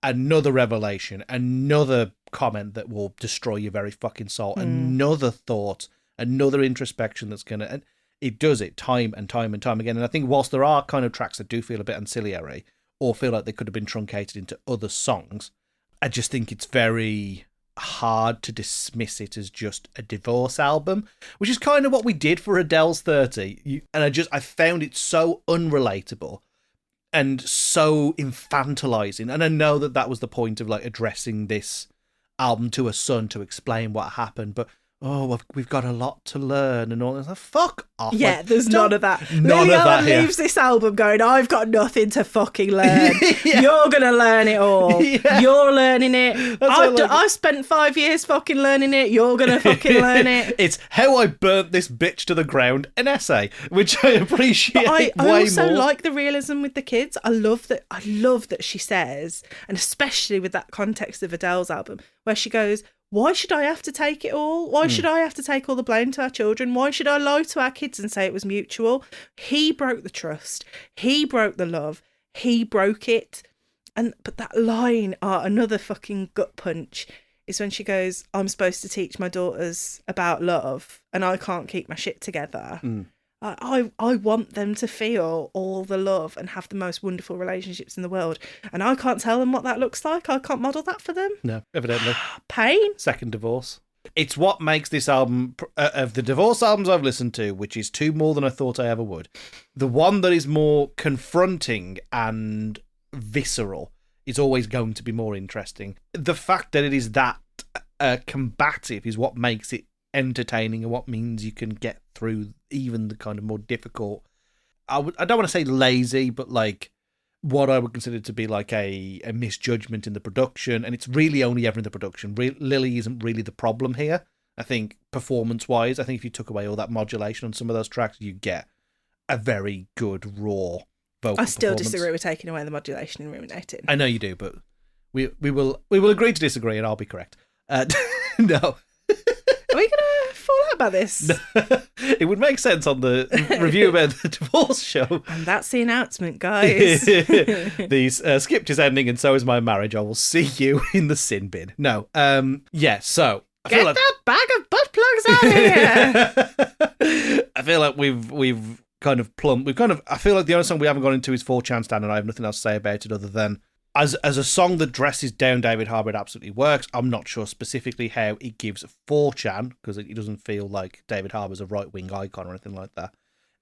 another revelation, another comment that will destroy your very fucking soul, another thought, another introspection that's gonna, and it does it time and time and time again. And I think whilst there are kind of tracks that do feel a bit ancillary or feel like they could have been truncated into other songs, I just think it's very hard to dismiss it as just a divorce album, which is kind of what we did for Adele's 30. And I found it so unrelatable and so infantilizing. And I know that was the point of like addressing this album to a son to explain what happened, but we've got a lot to learn and all this. Like, fuck off. Yeah, like, there's none of that. None Lily of that Allen here. leaves this album going, I've got nothing to fucking learn. Yeah. You're going to learn it all. Yeah. You're learning it. what I like. I've spent 5 years fucking learning it. You're going to fucking learn it. It's How I Burnt This Bitch to the Ground, an essay, which I appreciate I way also more. like the realism with the kids. I love that she says, and especially with that context of Adele's album, where she goes, why should I have to take it all? Why should I have to take all the blame to our children? Why should I lie to our kids and say it was mutual? He broke the trust. He broke the love. He broke it. But that line, another fucking gut punch, is when she goes, I'm supposed to teach my daughters about love and I can't keep my shit together. I want them to feel all the love and have the most wonderful relationships in the world. And I can't tell them what that looks like. I can't model that for them. No, evidently. Pain. Second divorce. It's what makes this album, of the divorce albums I've listened to, which is 2 more than I thought I ever would, the one that is more confronting and visceral is always going to be more interesting. The fact that it is that combative is what makes it entertaining and what means you can get through even the kind of more difficult, I don't want to say lazy, but like what I would consider to be like a misjudgment in the production. And it's really only ever in the production. Lily isn't really the problem here. I think performance wise, I think if you took away all that modulation on some of those tracks, you get a very good raw vocal I still performance. disagree with taking away the modulation and ruminating. I know you do, but we will agree to disagree, and I'll be correct. No. Are we going to fall out about this? It would make sense on the review about the divorce show. And that's the announcement, guys. The script is ending, and so is my marriage. I will see you in the sin bin. No. Yeah, so I Get feel like that bag of butt plugs out of here. I feel like we've kind of plumbed. I feel like the only song we haven't gone into is 4chan Stan, and I have nothing else to say about it other than as a song that dresses down David Harbour, it absolutely works. I'm not sure specifically how it gives 4chan, because it doesn't feel like David Harbour's a right-wing icon or anything like that.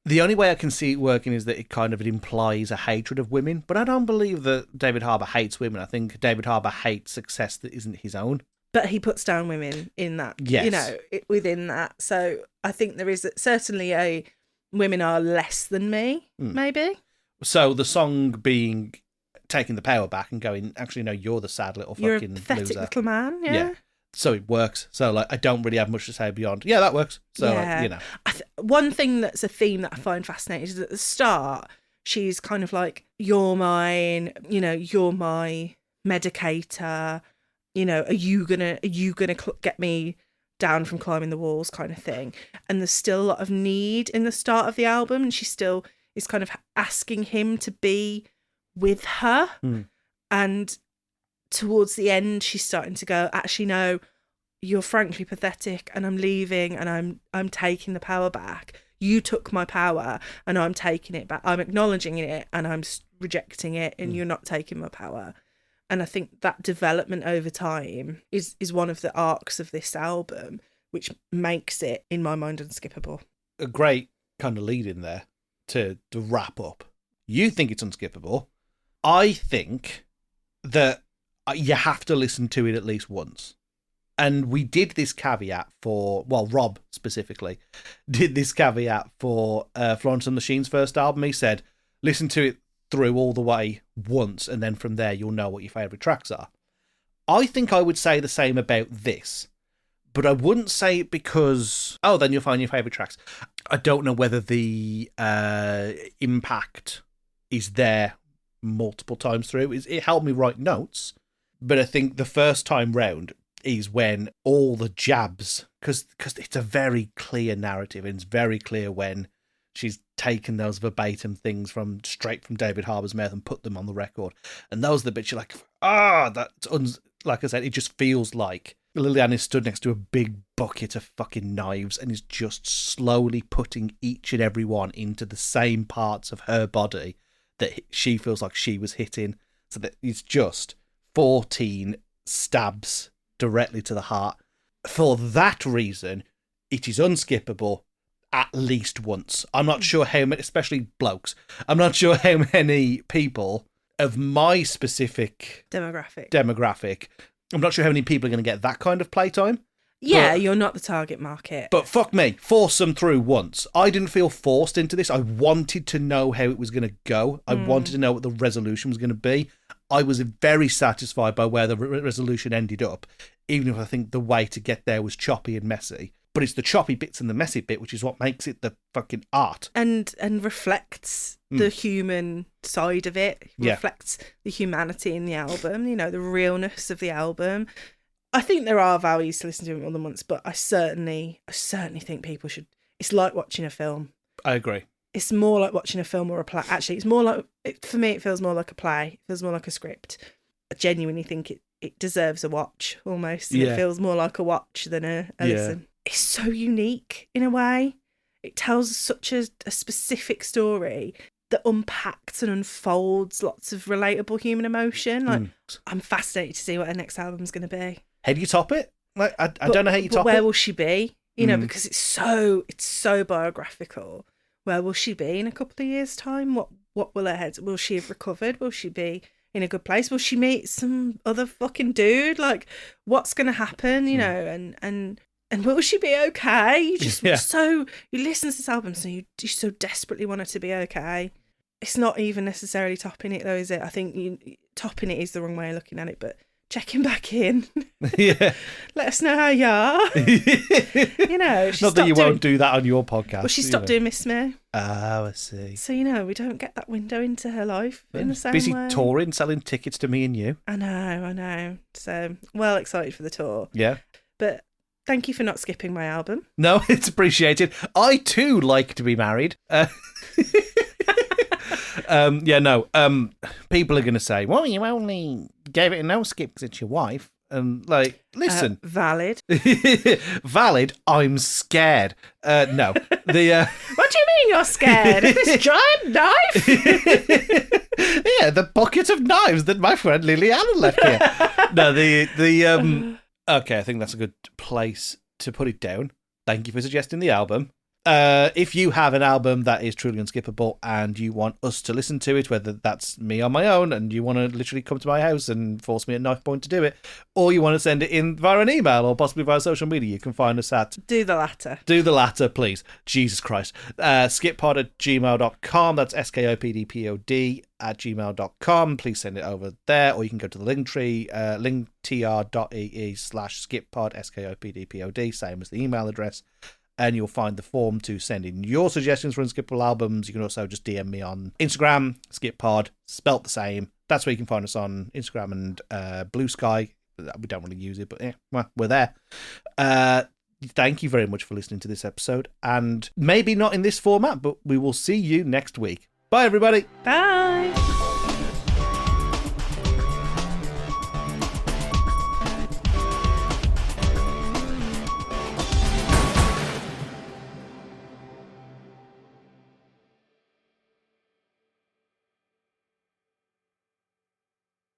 The only way I can see it working is that it implies a hatred of women, but I don't believe that David Harbour hates women. I think David Harbour hates success that isn't his own. But he puts down women in that, Yes. Within that. So I think there is certainly women are less than me, maybe. So the song being taking the power back and going, actually, no, you're the sad little fucking you're a pathetic loser. little man, yeah. So it works. So like, I don't really have much to say beyond, yeah, that works. So yeah. like, One thing that's a theme that I find fascinating is at the start, she's kind of like, you're mine, you're my medicator, are you gonna get me down from climbing the walls kind of thing. And there's still a lot of need in the start of the album, and she still is kind of asking him to be with her. And towards the end, she's starting to go, actually, no, you're frankly pathetic and I'm leaving and I'm taking the power back. You took my power and I'm taking it back. I'm acknowledging it and I'm rejecting it, and you're not taking my power. And I think that development over time is one of the arcs of this album, which makes it, in my mind, unskippable. A great kind of lead in there to wrap up. You think it's unskippable. I think that you have to listen to it at least once. And we did this caveat for, well, Rob specifically did this caveat for Florence and the Machine's first album. He said, listen to it through all the way once, and then from there you'll know what your favourite tracks are. I think I would say the same about this, but I wouldn't say it because, then you'll find your favourite tracks. I don't know whether the impact is there multiple times through. It helped me write notes, but I think the first time round is when all the jabs, because it's a very clear narrative, and it's very clear when she's taken those verbatim things straight from David Harbour's mouth and put them on the record. And those are the bits you're like, like I said, it just feels like Liliane is stood next to a big bucket of fucking knives and is just slowly putting each and every one into the same parts of her body that she feels like she was hitting. So that it's just 14 stabs directly to the heart. For that reason, it is unskippable at least once. I'm not sure how many, especially blokes, I'm not sure how many people of my specific demographic, I'm not sure how many people are going to get that kind of playtime. Yeah, you're not the target market. But fuck me, force them through once. I didn't feel forced into this. I wanted to know how it was going to go. I wanted to know what the resolution was going to be. I was very satisfied by where the resolution ended up, even if I think the way to get there was choppy and messy. But it's the choppy bits and the messy bit, which is what makes it the fucking art. And reflects the human side of it. Reflects the humanity in the album, the realness of the album. I think there are values to listen to it more than once, but I certainly think people should. It's like watching a film. I agree. It's more like watching a film or a play. Actually, it's more like, for me, it feels more like a play. It feels more like a script. I genuinely think it deserves a watch, almost. And it feels more like a watch than a listen. It's so unique in a way. It tells such a specific story that unpacks and unfolds lots of relatable human emotion. I'm fascinated to see what her next album's going to be. How do you top it? Like, I don't know how you top it. Where will she be? Because it's so biographical. Where will she be in a couple of years' time? What will her head? Will she have recovered? Will she be in a good place? Will she meet some other fucking dude? Like, what's going to happen? And will she be okay? You just you listen to this album, so you so desperately want her to be okay. It's not even necessarily topping it, though, is it? I think topping it is the wrong way of looking at it, but checking back in. Yeah. Let us know how you are. Not that you won't do that on your podcast. Well, she stopped doing Miss Me. Oh, I see. So, we don't get that window into her life in the same busy way. Busy touring, selling tickets to me and you. I know. So, well excited for the tour. Yeah. But thank you for not skipping my album. No, it's appreciated. I, too, like to be married. People are going to say, well, you only gave it a no skip because it's your wife. And, listen. Valid. Valid, I'm scared. No. What do you mean you're scared? Of this giant knife? Yeah, the bucket of knives that my friend Lily Allen left here. No, okay, I think that's a good place to put it down. Thank you for suggesting the album. If you have an album that is truly unskippable and you want us to listen to it, whether that's me on my own and you want to literally come to my house and force me at knife point to do it, or you want to send it in via an email or possibly via social media, you can find us at... Do the latter. Do the latter, please. Jesus Christ. skippod@gmail.com. That's skopdpod @gmail.com. Please send it over there, or you can go to the Linktree, linktr.ee/skippod, skopdpod, same as the email address. And you'll find the form to send in your suggestions for unskippable albums. You can also just DM me on Instagram, skippod, spelt the same. That's where you can find us on Instagram and Blue Sky. We don't really use it, but we're there. Thank you very much for listening to this episode. And maybe not in this format, but we will see you next week. Bye, everybody. Bye.